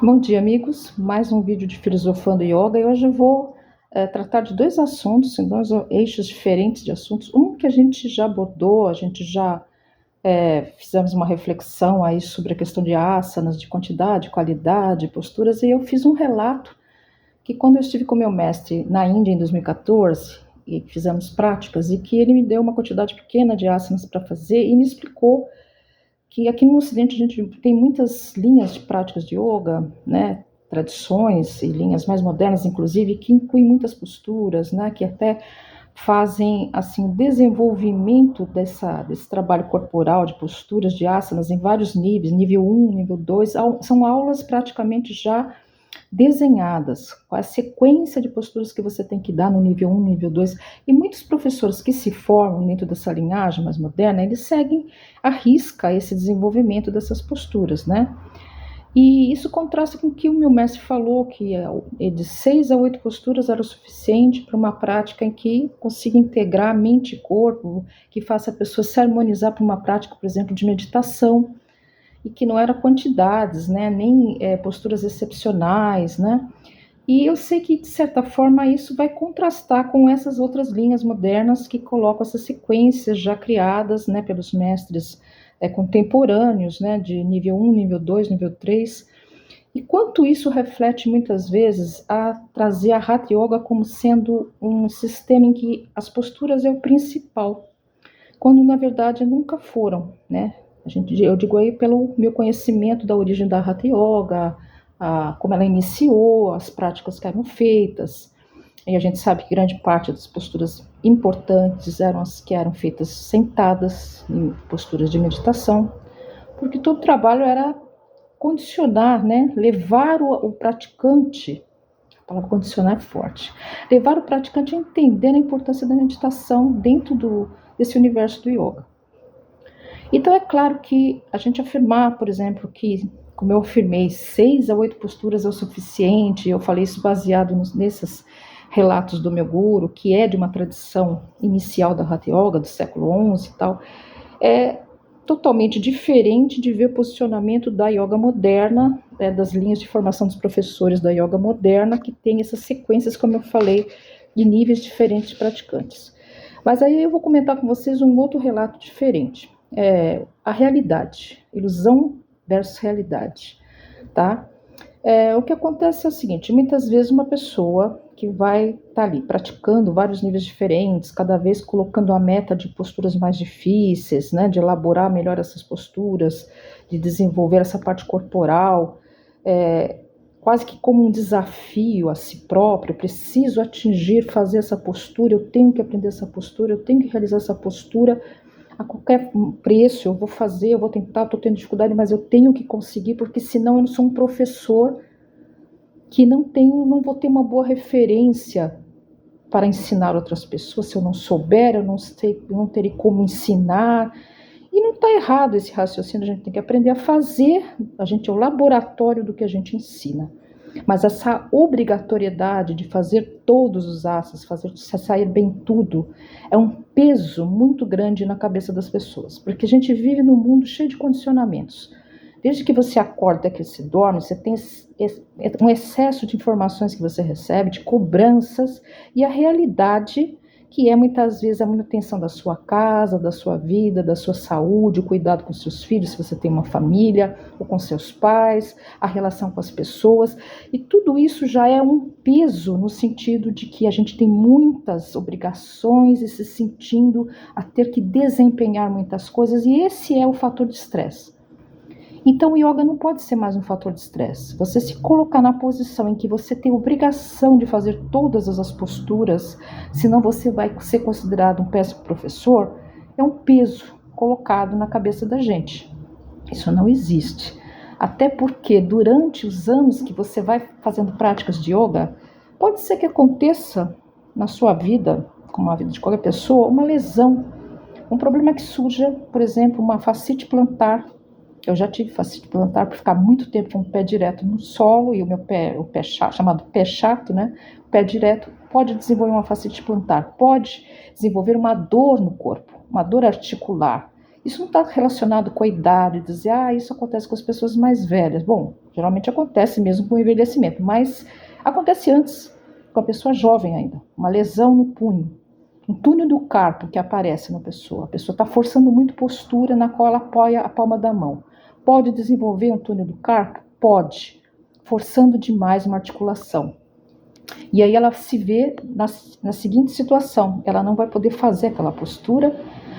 Bom dia, amigos. Mais um vídeo de Filosofando Yoga e hoje eu vou tratar de dois assuntos, em dois eixos diferentes de assuntos. Um que a gente já abordou, a gente já fizemos uma reflexão aí sobre a questão de asanas, de quantidade, qualidade, posturas, e eu fiz um relato que quando eu estive com meu mestre na Índia em 2014 e fizemos práticas, e que ele me deu uma quantidade pequena de asanas para fazer e me explicou que aqui no Ocidente a gente tem muitas linhas de práticas de yoga, né, tradições e linhas mais modernas, inclusive, que incluem muitas posturas, né, que até fazem assim o desenvolvimento desse trabalho corporal de posturas, de asanas em vários níveis, nível 1, nível 2, são aulas praticamente já desenhadas, com a sequência de posturas que você tem que dar no nível 1, nível 2. E muitos professores que se formam dentro dessa linhagem mais moderna, eles seguem à risca esse desenvolvimento dessas posturas, né? E isso contrasta com o que o meu mestre falou, que de 6 a 8 posturas era o suficiente para uma prática em que consiga integrar mente e corpo, que faça a pessoa se harmonizar para uma prática, por exemplo, de meditação, e que não era quantidades, né, nem posturas excepcionais, né? E eu sei que, de certa forma, isso vai contrastar com essas outras linhas modernas que colocam essas sequências já criadas, né, pelos mestres contemporâneos, né, de nível 1, nível 2, nível 3. E quanto isso reflete, muitas vezes, a trazer a Hatha Yoga como sendo um sistema em que as posturas é o principal, quando, na verdade, nunca foram, né? Eu digo aí pelo meu conhecimento da origem da Hatha Yoga, como ela iniciou, as práticas que eram feitas. E a gente sabe que grande parte das posturas importantes eram as que eram feitas sentadas, em posturas de meditação, porque todo o trabalho era condicionar, né? Levar o praticante, a palavra condicionar é forte, levar o praticante a entender a importância da meditação dentro desse universo do yoga. Então é claro que a gente afirmar, por exemplo, que, como eu afirmei, 6 a 8 posturas é o suficiente, eu falei isso baseado nesses relatos do meu guru, que é de uma tradição inicial da Hatha Yoga, do século XI e tal, é totalmente diferente de ver o posicionamento da yoga moderna, das linhas de formação dos professores da yoga moderna, que tem essas sequências, como eu falei, de níveis diferentes de praticantes. Mas aí eu vou comentar com vocês um outro relato diferente. A realidade, ilusão versus realidade, tá? O que acontece é o seguinte, muitas vezes uma pessoa que vai estar ali praticando vários níveis diferentes, cada vez colocando a meta de posturas mais difíceis, né, de elaborar melhor essas posturas, de desenvolver essa parte corporal, quase que como um desafio a si próprio, eu preciso atingir, fazer essa postura, eu tenho que aprender essa postura, eu tenho que realizar essa postura, a qualquer preço, eu vou fazer, eu vou tentar, estou tendo dificuldade, mas eu tenho que conseguir, porque senão eu não sou um professor que não vou ter uma boa referência para ensinar outras pessoas. Se eu não souber, eu não terei como ensinar. E não está errado esse raciocínio, a gente tem que aprender a fazer, a gente é o laboratório do que a gente ensina. Mas essa obrigatoriedade de fazer todos os asanas, fazer sair bem tudo, é um peso muito grande na cabeça das pessoas, porque a gente vive num mundo cheio de condicionamentos. Desde que você acorda, que você dorme, você tem um excesso de informações que você recebe, de cobranças, e a realidade que é muitas vezes a manutenção da sua casa, da sua vida, da sua saúde, o cuidado com seus filhos, se você tem uma família, ou com seus pais, a relação com as pessoas, e tudo isso já é um peso no sentido de que a gente tem muitas obrigações e se sentindo a ter que desempenhar muitas coisas, e esse é o fator de estresse. Então o yoga não pode ser mais um fator de estresse. Você se colocar na posição em que você tem obrigação de fazer todas as posturas, senão você vai ser considerado um péssimo professor, é um peso colocado na cabeça da gente. Isso não existe. Até porque durante os anos que você vai fazendo práticas de yoga, pode ser que aconteça na sua vida, como a vida de qualquer pessoa, uma lesão, um problema que surja, por exemplo, uma fascite plantar. Eu já tive fascite plantar por ficar muito tempo com o pé direto no solo e o pé chato, chamado pé chato, né? O pé direto pode desenvolver uma fascite plantar, pode desenvolver uma dor no corpo, uma dor articular. Isso não está relacionado com a idade, dizer, isso acontece com as pessoas mais velhas. Bom, geralmente acontece mesmo com o envelhecimento, mas acontece antes, com a pessoa jovem ainda. Uma lesão no punho, um túnel do carpo que aparece na pessoa. A pessoa está forçando muito postura na qual ela apoia a palma da mão. Pode desenvolver um túnel do carpo? Pode, forçando demais uma articulação. E aí ela se vê na seguinte situação, ela não vai poder fazer aquela postura,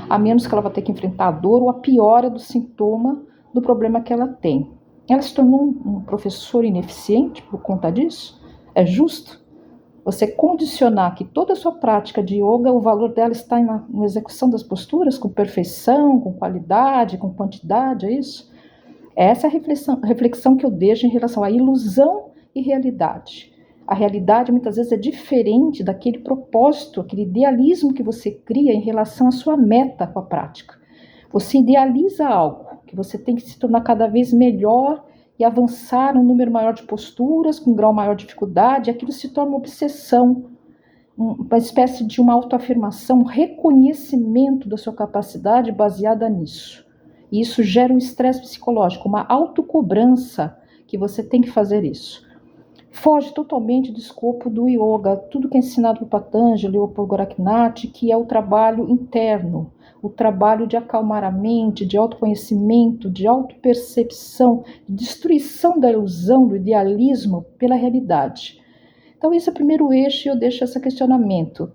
a menos que ela vai ter que enfrentar a dor ou a piora do sintoma do problema que ela tem. Ela se tornou um professor ineficiente por conta disso? É justo você condicionar que toda a sua prática de yoga, o valor dela está na execução das posturas, com perfeição, com qualidade, com quantidade, é isso? Essa é a reflexão que eu deixo em relação à ilusão e realidade. A realidade muitas vezes é diferente daquele propósito, aquele idealismo que você cria em relação à sua meta com a prática. Você idealiza algo, que você tem que se tornar cada vez melhor e avançar um número maior de posturas, com um grau maior de dificuldade, e aquilo se torna uma obsessão, uma espécie de uma autoafirmação, um reconhecimento da sua capacidade baseada nisso. E isso gera um estresse psicológico, uma autocobrança que você tem que fazer isso. Foge totalmente do escopo do yoga, tudo que é ensinado por Patanjali ou por Goraknath, que é o trabalho interno, o trabalho de acalmar a mente, de autoconhecimento, de autopercepção, de destruição da ilusão, do idealismo pela realidade. Então esse é o primeiro eixo e eu deixo esse questionamento.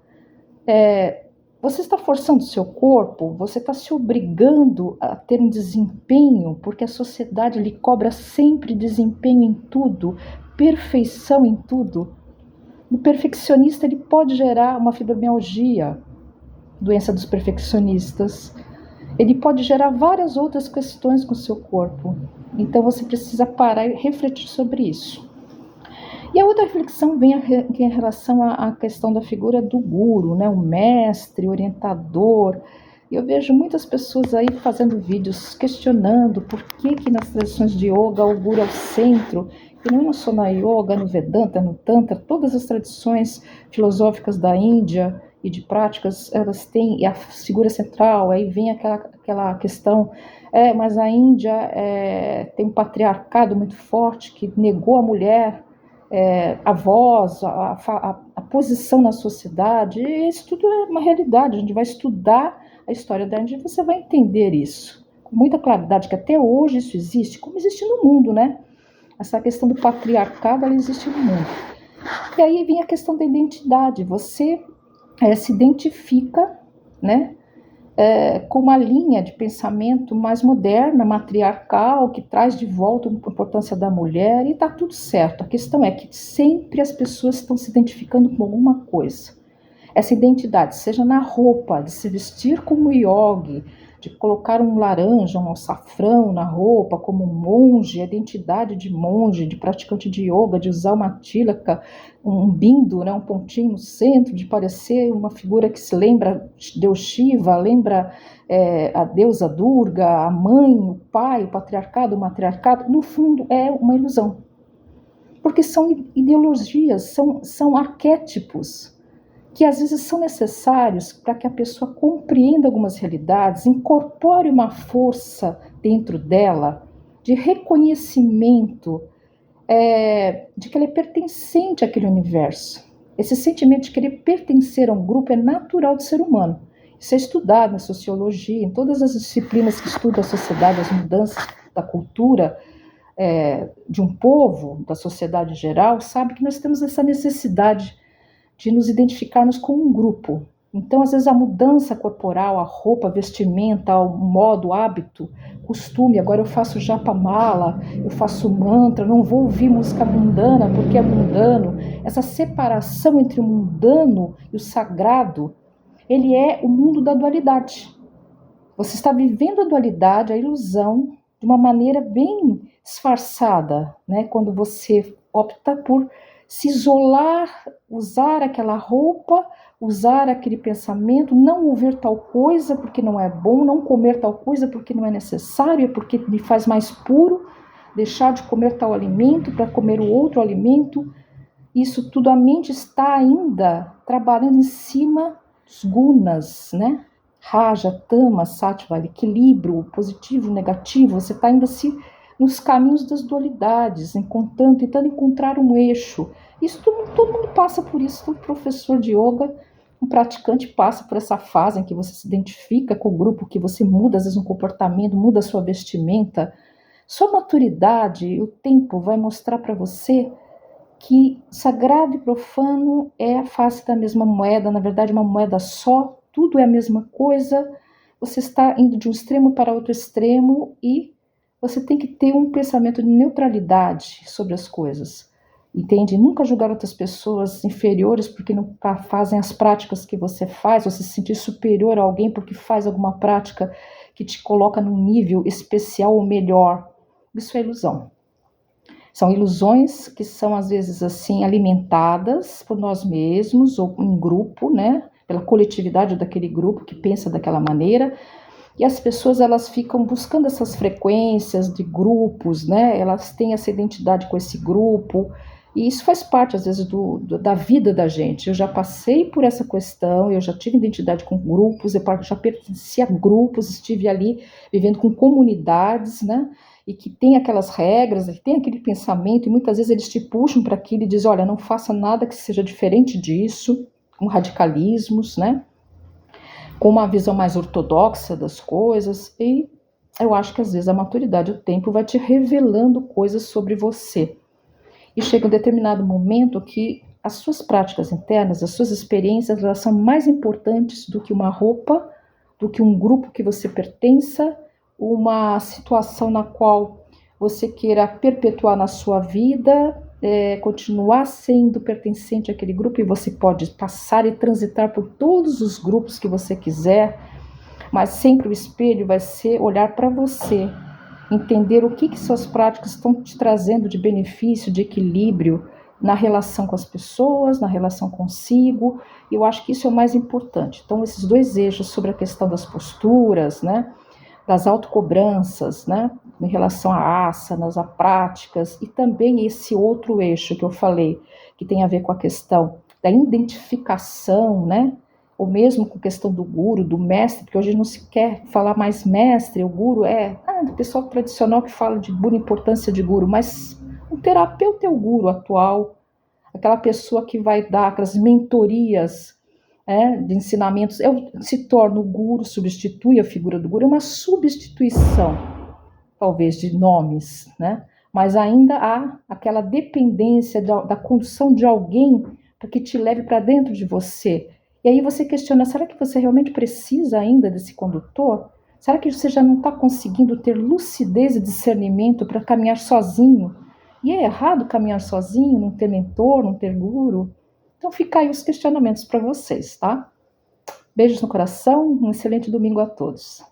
Você está forçando o seu corpo, você está se obrigando a ter um desempenho, porque a sociedade lhe cobra sempre desempenho em tudo, perfeição em tudo. O perfeccionista ele pode gerar uma fibromialgia, doença dos perfeccionistas. Ele pode gerar várias outras questões com o seu corpo. Então você precisa parar e refletir sobre isso. E a outra reflexão vem em relação à questão da figura do guru, né? O mestre, orientador. Eu vejo muitas pessoas aí fazendo vídeos questionando por que nas tradições de yoga o guru é o centro. E não só na yoga, no Vedanta, no Tantra, todas as tradições filosóficas da Índia e de práticas, elas têm a figura central, aí vem aquela questão, mas a Índia tem um patriarcado muito forte que negou a mulher, a voz, a posição na sociedade, e isso tudo é uma realidade. A gente vai estudar a história da Índia e você vai entender isso com muita claridade, que até hoje isso existe, como existe no mundo, né? Essa questão do patriarcado, ela existe no mundo. E aí vem a questão da identidade. Você se identifica, né, com uma linha de pensamento mais moderna, matriarcal, que traz de volta a importância da mulher, e está tudo certo. A questão é que sempre as pessoas estão se identificando com alguma coisa. Essa identidade, seja na roupa, de se vestir como yogi, de colocar um laranja, um açafrão na roupa, como um monge, a identidade de monge, de praticante de yoga, de usar uma tilaka, um bindo, né, um pontinho no centro, de parecer uma figura que se lembra Deus Shiva, lembra a deusa Durga, a mãe, o pai, o patriarcado, o matriarcado. No fundo é uma ilusão, porque são ideologias, são arquétipos, que às vezes são necessários para que a pessoa compreenda algumas realidades, incorpore uma força dentro dela de reconhecimento, de que ela é pertencente àquele universo. Esse sentimento de querer pertencer a um grupo é natural do ser humano. Isso é estudado na sociologia, em todas as disciplinas que estudam a sociedade, as mudanças da cultura de um povo, da sociedade em geral, sabe que nós temos essa necessidade de nos identificarmos com um grupo. Então, às vezes, a mudança corporal, a roupa, a vestimenta, o modo, o hábito, costume, agora eu faço japamala, eu faço mantra, não vou ouvir música mundana porque é mundano. Essa separação entre o mundano e o sagrado, ele é o mundo da dualidade. Você está vivendo a dualidade, a ilusão, de uma maneira bem disfarçada, né? Quando você opta por se isolar, usar aquela roupa, usar aquele pensamento, não ouvir tal coisa porque não é bom, não comer tal coisa porque não é necessário, porque me faz mais puro, deixar de comer tal alimento para comer o outro alimento. Isso tudo, a mente está ainda trabalhando em cima dos gunas, né? Raja, Tama, Sattva, equilíbrio, positivo, negativo, você está ainda nos caminhos das dualidades, tentando encontrar um eixo. Isso todo mundo passa por isso, todo professor de yoga, um praticante passa por essa fase em que você se identifica com o grupo, que você muda às vezes um comportamento, muda a sua vestimenta. Sua maturidade, o tempo vai mostrar para você que sagrado e profano é a face da mesma moeda, na verdade uma moeda só, tudo é a mesma coisa, você está indo de um extremo para outro extremo e você tem que ter um pensamento de neutralidade sobre as coisas, entende? Nunca julgar outras pessoas inferiores porque não fazem as práticas que você faz, ou se sentir superior a alguém porque faz alguma prática que te coloca num nível especial ou melhor. Isso é ilusão. São ilusões que são, às vezes, assim, alimentadas por nós mesmos ou em grupo, né? Pela coletividade daquele grupo que pensa daquela maneira. E as pessoas, elas ficam buscando essas frequências de grupos, né? Elas têm essa identidade com esse grupo. E isso faz parte, às vezes, da vida da gente. Eu já passei por essa questão, eu já tive identidade com grupos, eu já pertenci a grupos, estive ali vivendo com comunidades, né? E que tem aquelas regras, que tem aquele pensamento, e muitas vezes eles te puxam para aquilo e dizem, olha, não faça nada que seja diferente disso, com radicalismos, né? Com uma visão mais ortodoxa das coisas, e eu acho que às vezes a maturidade, o tempo vai te revelando coisas sobre você. E chega um determinado momento que as suas práticas internas, as suas experiências, elas são mais importantes do que uma roupa, do que um grupo que você pertença, uma situação na qual você queira perpetuar na sua vida, continuar sendo pertencente àquele grupo, e você pode passar e transitar por todos os grupos que você quiser, mas sempre o espelho vai ser olhar para você, entender o que suas práticas estão te trazendo de benefício, de equilíbrio na relação com as pessoas, na relação consigo. Eu acho que isso é o mais importante. Então, esses dois eixos sobre a questão das posturas, né, das autocobranças, né, em relação a asanas, a práticas, e também esse outro eixo que eu falei, que tem a ver com a questão da identificação, né, ou mesmo com a questão do guru, do mestre, porque hoje não se quer falar mais mestre, o guru é do pessoal tradicional que fala de boa importância de guru, mas o terapeuta é o guru atual, aquela pessoa que vai dar aquelas mentorias, de ensinamentos, se torna o guru, substitui a figura do guru, é uma substituição, talvez, de nomes, né? Mas ainda há aquela dependência da condução de alguém para que te leve para dentro de você. E aí você questiona, será que você realmente precisa ainda desse condutor? Será que você já não está conseguindo ter lucidez e discernimento para caminhar sozinho? E é errado caminhar sozinho, não ter mentor, não ter guru? Então fica aí os questionamentos para vocês, tá? Beijos no coração, um excelente domingo a todos.